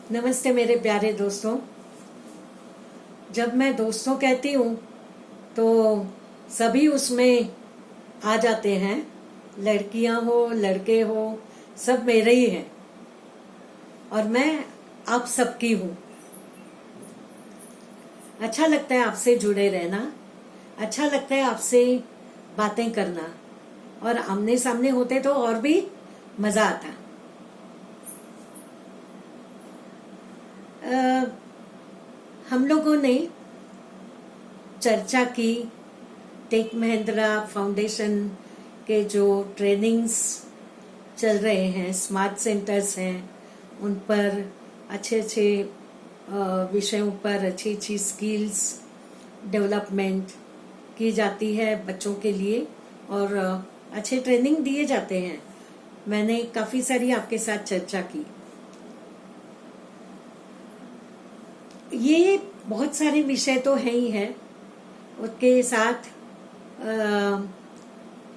नमस्ते मेरे प्यारे दोस्तों। जब मैं दोस्तों कहती हूँ तो सभी उसमें आ जाते हैं। लड़कियां हो लड़के हो सब मेरे ही हैं और मैं आप सबकी हूँ। अच्छा लगता है आपसे जुड़े रहना, अच्छा लगता है आपसे बातें करना और आमने सामने होते तो और भी मजा आता। हम लोगों ने चर्चा की टेक महिंद्रा फाउंडेशन के जो ट्रेनिंग्स चल रहे हैं, स्मार्ट सेंटर्स हैं, उन पर अच्छे अच्छे विषयों पर अच्छी अच्छी स्किल्स डेवलपमेंट की जाती है बच्चों के लिए और अच्छे ट्रेनिंग दिए जाते हैं। मैंने काफ़ी सारी आपके साथ चर्चा की। ये बहुत सारे विषय तो हैं ही हैं, उसके साथ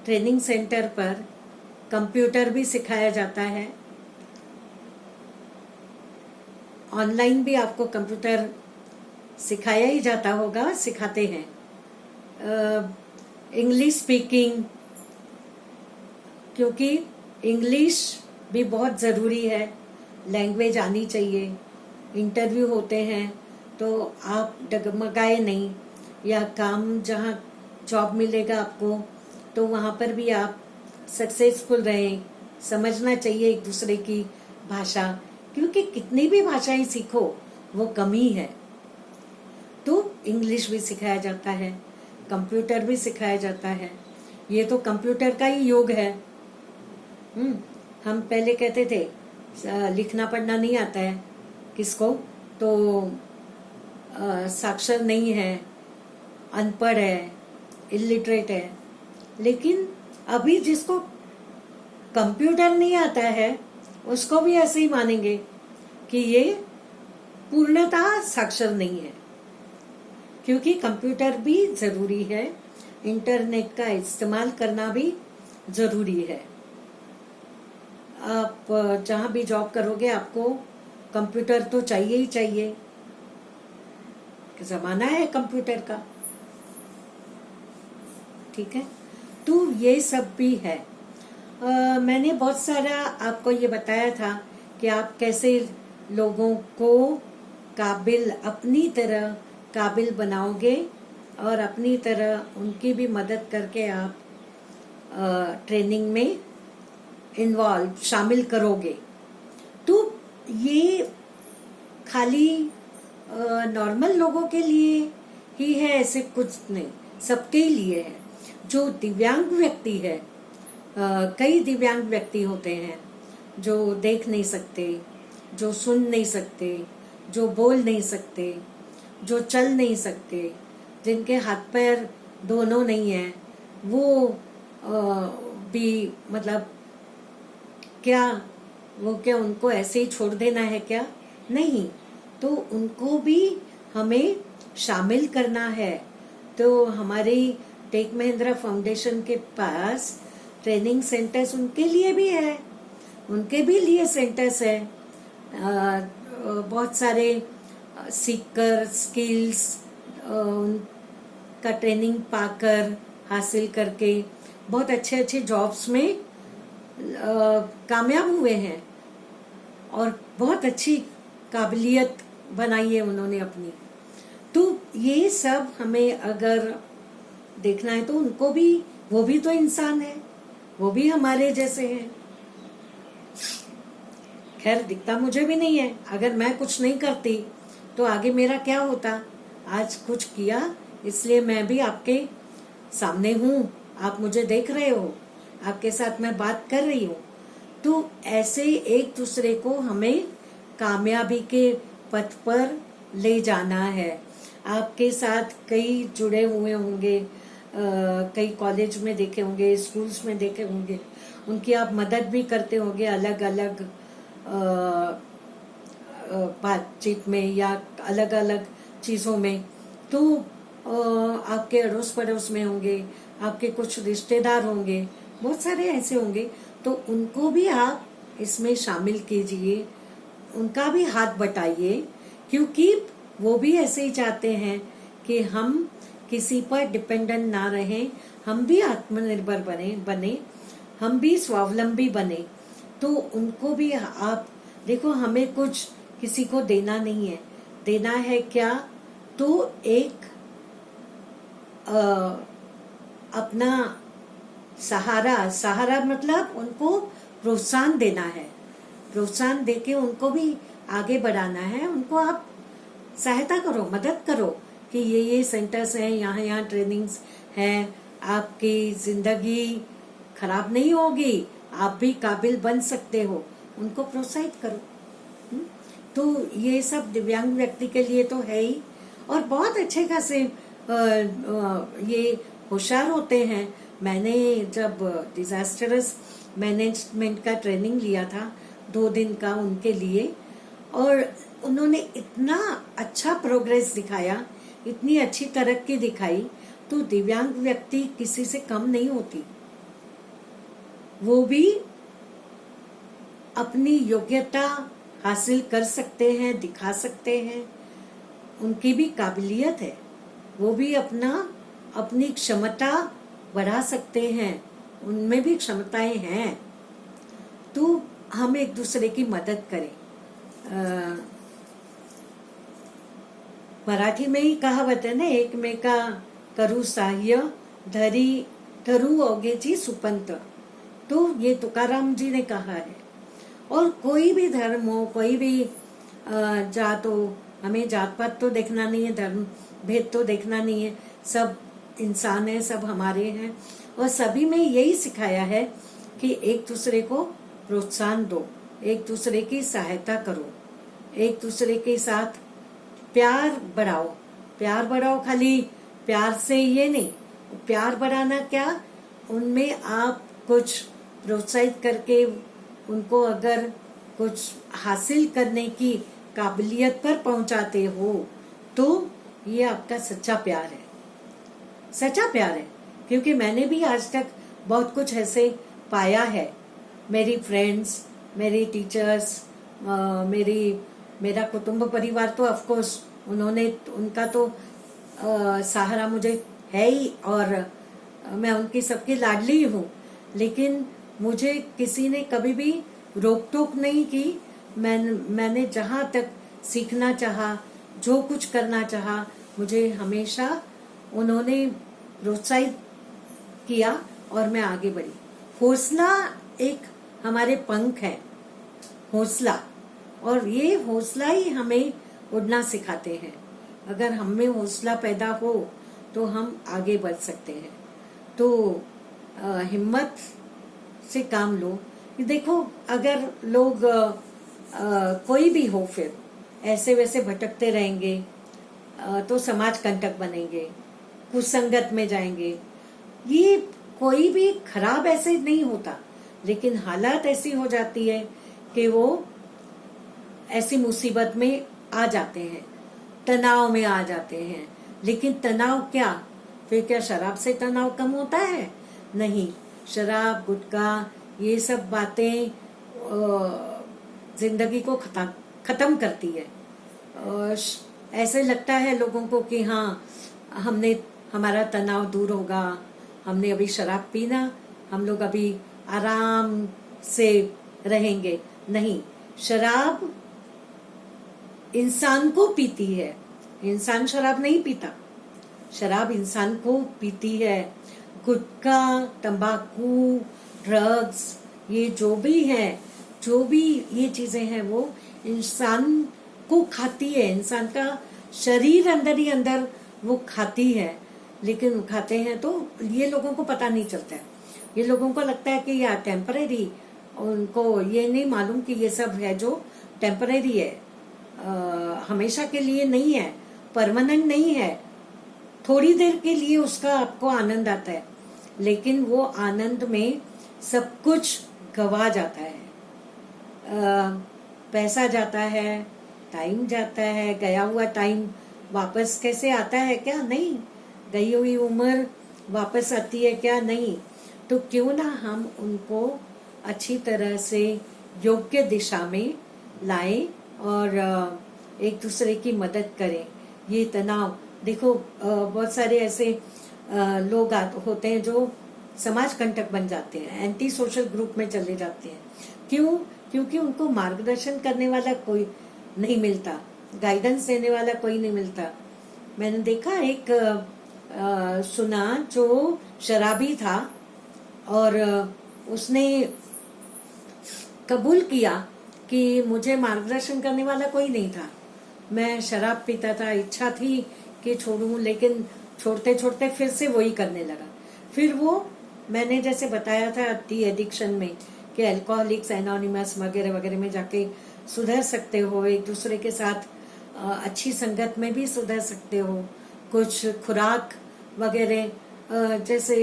ट्रेनिंग सेंटर पर कंप्यूटर भी सिखाया जाता है। ऑनलाइन भी आपको कंप्यूटर सिखाया ही जाता होगा, सिखाते हैं। इंग्लिश स्पीकिंग, क्योंकि इंग्लिश भी बहुत ज़रूरी है, लैंग्वेज आनी चाहिए। इंटरव्यू होते हैं तो आप डगमगाए नहीं, या काम जहाँ जॉब मिलेगा आपको तो वहाँ पर भी आप सक्सेसफुल रहें। समझना चाहिए एक दूसरे की भाषा, क्योंकि कितनी भी भाषाएं सीखो वो कमी है। तो इंग्लिश भी सिखाया जाता है, कंप्यूटर भी सिखाया जाता है। ये तो कंप्यूटर का ही युग है। हम पहले कहते थे लिखना पढ़ना नहीं आता है किसको, तो साक्षर नहीं है, अनपढ़ है, इलिटरेट है। लेकिन अभी जिसको कंप्यूटर नहीं आता है उसको भी ऐसे ही मानेंगे कि ये पूर्णतः साक्षर नहीं है, क्योंकि कंप्यूटर भी जरूरी है, इंटरनेट का इस्तेमाल करना भी जरूरी है। आप जहां भी जॉब करोगे आपको कंप्यूटर तो चाहिए ही चाहिए, जमाना है कंप्यूटर का। ठीक है, तो ये सब भी है। मैंने बहुत सारा आपको ये बताया था कि आप कैसे लोगों को काबिल, अपनी तरह काबिल बनाओगे और अपनी तरह उनकी भी मदद करके आप ट्रेनिंग में शामिल करोगे। तो ये खाली नॉर्मल लोगों के लिए ही है ऐसे कुछ नहीं, सबके लिए है। जो दिव्यांग व्यक्ति है, कई दिव्यांग व्यक्ति होते हैं जो देख नहीं सकते, जो सुन नहीं सकते, जो बोल नहीं सकते, जो चल नहीं सकते, जिनके हाथ पैर दोनों नहीं है, वो भी मतलब क्या उनको ऐसे ही छोड़ देना है क्या? नहीं, तो उनको भी हमें शामिल करना है। तो हमारी टेक महिंद्रा फाउंडेशन के पास ट्रेनिंग सेंटर्स उनके लिए भी है, उनके भी लिए सेंटर्स है। बहुत सारे सीखकर स्किल्स का ट्रेनिंग पाकर, हासिल करके बहुत अच्छे अच्छे जॉब्स में कामयाब हुए हैं और बहुत अच्छी काबिलियत बनाई है उन्होंने अपनी। तो ये सब हमें अगर देखना है तो उनको भी, वो भी तो इंसान है, वो भी हमारे जैसे हैं। खैर दिखता मुझे भी नहीं है, अगर मैं कुछ नहीं करती तो आगे मेरा क्या होता। आज कुछ किया इसलिए मैं भी आपके सामने हूँ, आप मुझे देख रहे हो, आपके साथ मैं बात कर रही हूँ। तो ऐसे एक दूसरे को हमें कामयाबी के पथ पर ले जाना है। आपके साथ कई जुड़े हुए होंगे, कई कॉलेज में देखे होंगे, स्कूल्स में देखे होंगे, उनकी आप मदद भी करते होंगे अलग अलग बातचीत में या अलग अलग चीज़ों में। तो आपके अड़ोस पड़ोस में होंगे, आपके कुछ रिश्तेदार होंगे, बहुत सारे ऐसे होंगे, तो उनको भी आप इसमें शामिल कीजिए, उनका भी हाथ बटाइए, क्योंकि वो भी ऐसे ही चाहते हैं कि हम किसी पर डिपेंडेंट ना रहें, हम भी आत्मनिर्भर बने, हम भी स्वावलंबी बने। तो उनको भी आप देखो, हमें कुछ किसी को देना नहीं है, देना है क्या, तो एक अपना सहारा मतलब उनको प्रोत्साहन देना है, प्रोत्साहन देके उनको भी आगे बढ़ाना है। उनको आप सहायता करो, मदद करो कि ये सेंटर्स हैं, यहाँ ट्रेनिंग्स हैं, आपकी जिंदगी खराब नहीं होगी, आप भी काबिल बन सकते हो, उनको प्रोत्साहित करो। तो ये सब दिव्यांग व्यक्ति के लिए तो है ही, और बहुत अच्छे खासे ये होशियार होते हैं। मैंने जब डिजास्टरस मैनेजमेंट का ट्रेनिंग लिया था 2 दिन का उनके लिए, और उन्होंने इतना अच्छा प्रोग्रेस दिखाया, इतनी अच्छी तरक्की दिखाई। तो दिव्यांग व्यक्ति किसी से कम नहीं होती, वो भी अपनी योग्यता हासिल कर सकते हैं, दिखा सकते हैं, उनकी भी काबिलियत है, वो भी अपनी क्षमता बढ़ा सकते हैं, उनमें भी क्षमताएं हैं। तो हम एक दूसरे की मदद करें। मराठी में ही कहावत है ना, एकमेका करू सहाय्य धरू ओघेची सुपंत। तो ये तुकाराम जी ने कहा है। और कोई भी धर्म हो, कोई भी जात हो, हमें जात पात तो देखना नहीं है, धर्म भेद तो देखना नहीं है, सब इंसान है, सब हमारे हैं। और सभी में यही सिखाया है कि एक दूसरे को प्रोत्साहन दो, एक दूसरे की सहायता करो, एक दूसरे के साथ प्यार बढ़ाओ। प्यार बढ़ाओ, खाली प्यार से ये नहीं, प्यार बढ़ाना क्या, उनमें आप कुछ प्रोत्साहित करके उनको अगर कुछ हासिल करने की काबिलियत पर पहुंचाते हो, तो ये आपका सच्चा प्यार है, सच्चा प्यार है। क्योंकि मैंने भी आज तक बहुत कुछ ऐसे पाया है। मेरी फ्रेंड्स, मेरी टीचर्स, मेरा कुटुंब परिवार तो ऑफ कोर्स उनका तो सहारा मुझे है ही, और मैं उनकी सबकी लाडली हूँ। लेकिन मुझे किसी ने कभी भी रोक टोक नहीं की। मैंने जहाँ तक सीखना चाहा, जो कुछ करना चाहा, मुझे हमेशा उन्होंने प्रोत्साहित किया और मैं आगे बढ़ी। हौसला एक हमारे पंख है, हौसला, और ये हौसला ही हमें उड़ना सिखाते हैं। अगर हम में हौसला पैदा हो तो हम आगे बढ़ सकते हैं। तो हिम्मत से काम लो। देखो, अगर लोग कोई भी हो, फिर ऐसे वैसे भटकते रहेंगे तो समाज कंटक बनेंगे, कुसंगत में जाएंगे। ये कोई भी खराब ऐसे नहीं होता, लेकिन हालात ऐसी हो जाती है कि वो ऐसी मुसीबत में आ जाते हैं, तनाव में आ जाते हैं। लेकिन तनाव क्या, फिर क्या शराब से तनाव कम होता है? नहीं, शराब, गुटखा, ये सब बातें जिंदगी को खत्म करती है। ऐसे लगता है लोगों को कि हाँ, हमारा तनाव दूर होगा, हमने अभी शराब पीना, हम लोग अभी आराम से रहेंगे। नहीं, शराब इंसान को पीती है, इंसान शराब नहीं पीता, शराब इंसान को पीती है। गुटखा, तंबाकू, ड्रग्स, ये जो भी है, जो भी ये चीजें हैं, वो इंसान को खाती है, इंसान का शरीर अंदर ही अंदर वो खाती है। लेकिन खाते हैं तो ये लोगों को पता नहीं चलता है। ये लोगों को लगता है कि यह टेम्परेरी, उनको ये नहीं मालूम कि ये सब है जो टेम्परेरी है, हमेशा के लिए नहीं है, परमानेंट नहीं है। थोड़ी देर के लिए उसका आपको आनंद आता है, लेकिन वो आनंद में सब कुछ गवा जाता है। पैसा जाता है, टाइम जाता है, गया हुआ टाइम वापस कैसे आता है? क्या नहीं, गई हुई उम्र वापस आती है क्या? नहीं। तो क्यों ना हम उनको अच्छी तरह से योग्य दिशा में लाएं और एक दूसरे की मदद करें। ये तनाव देखो, बहुत सारे ऐसे लोग होते हैं जो समाज कंटक बन जाते हैं, एंटी सोशल ग्रुप में चले जाते हैं। क्यों? क्योंकि उनको मार्गदर्शन करने वाला कोई नहीं मिलता, गाइडेंस देने वाला कोई नहीं मिलता। मैंने देखा एक सुना जो शराबी था और उसने कबूल किया कि मुझे मार्गदर्शन करने वाला कोई नहीं था, मैं शराब पीता था, इच्छा थी कि छोड़ूं, लेकिन छोड़ते छोड़ते फिर से वही करने लगा। फिर वो मैंने जैसे बताया था टी एडिक्शन में कि अल्कोहलिक्स एनोनिमस वगैरह वगैरह में जाके सुधर सकते हो, एक दूसरे के साथ अच्छी संगत में भी सुधर सकते हो, कुछ खुराक वगैरह जैसे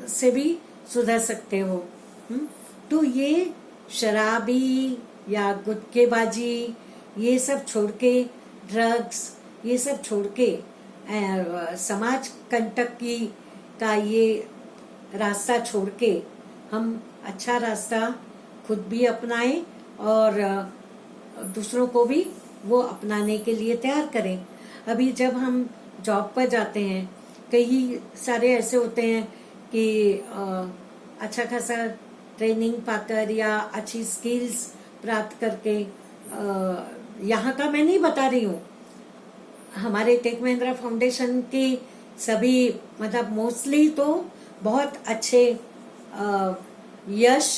से भी सुधर सकते हो। तो ये शराबी या गुटखेबाजी ये सब छोड़ के, ड्रग्स ये सब छोड़ के समाज कंटक का ये रास्ता छोड़ के हम अच्छा रास्ता खुद भी अपनाएं और दूसरों को भी वो अपनाने के लिए तैयार करें। अभी जब हम जॉब पर जाते हैं, कई सारे ऐसे होते हैं कि अच्छा खासा ट्रेनिंग पाकर या अच्छी स्किल्स प्राप्त करके, यहाँ का मैं नहीं बता रही हूँ, हमारे टेक महिंद्रा फाउंडेशन के सभी मतलब मोस्टली तो बहुत अच्छे यश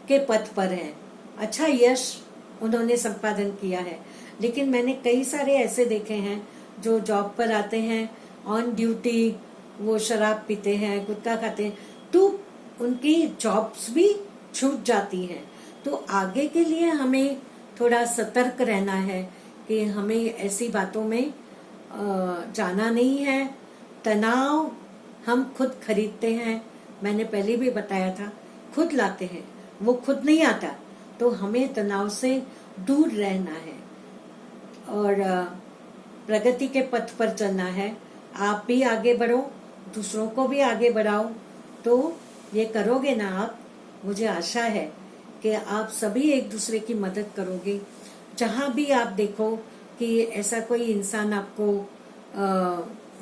के पथ पर हैं, अच्छा यश उन्होंने संपादन किया है। लेकिन मैंने कई सारे ऐसे देखे हैं जो जॉब पर आते हैं, ऑन ड्यूटी वो शराब पीते हैं, गुटखा खाते हैं, तो उनकी जॉब्स भी छूट जाती हैं। तो आगे के लिए हमें थोड़ा सतर्क रहना है कि हमें ऐसी बातों में जाना नहीं है। तनाव हम खुद खरीदते हैं, मैंने पहले भी बताया था, खुद लाते हैं, वो खुद नहीं आता। तो हमें तनाव से दूर रहना है और प्रगति के पथ पर चलना है। आप भी आगे बढ़ो, दूसरों को भी आगे बढ़ाओ। तो ये करोगे ना आप, मुझे आशा है कि आप सभी एक दूसरे की मदद करोगे। जहाँ भी आप देखो कि ऐसा कोई इंसान आपको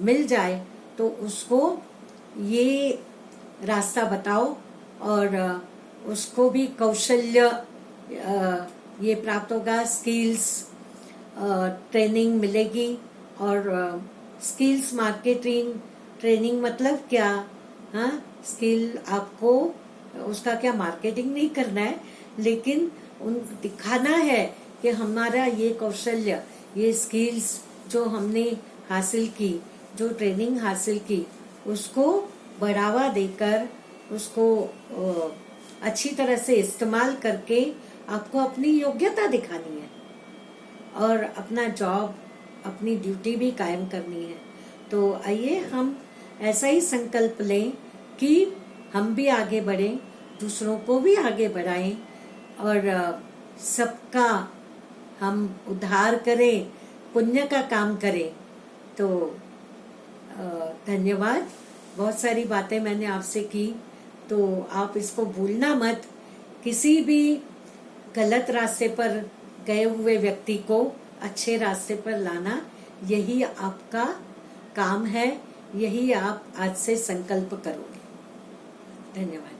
मिल जाए तो उसको ये रास्ता बताओ और उसको भी कौशल्य ये प्राप्त होगा, स्किल्स ट्रेनिंग मिलेगी। और स्किल्स मार्केटिंग ट्रेनिंग मतलब क्या? हाँ, स्किल आपको उसका क्या मार्केटिंग नहीं करना है, लेकिन दिखाना है कि हमारा ये कौशल्य, ये स्किल्स जो हमने हासिल की, जो ट्रेनिंग हासिल की, उसको बढ़ावा देकर उसको अच्छी तरह से इस्तेमाल करके आपको अपनी योग्यता दिखानी है और अपना जॉब, अपनी ड्यूटी भी कायम करनी है। तो आइए हम ऐसा ही संकल्प लें कि हम भी आगे बढ़ें, दूसरों को भी आगे बढ़ाएं और सबका हम उद्धार करें, पुण्य का काम करें। तो धन्यवाद। बहुत सारी बातें मैंने आपसे की, तो आप इसको भूलना मत। किसी भी गलत रास्ते पर गए हुए व्यक्ति को अच्छे रास्ते पर लाना, यही आपका काम है, यही आप आज से संकल्प करोगे। धन्यवाद।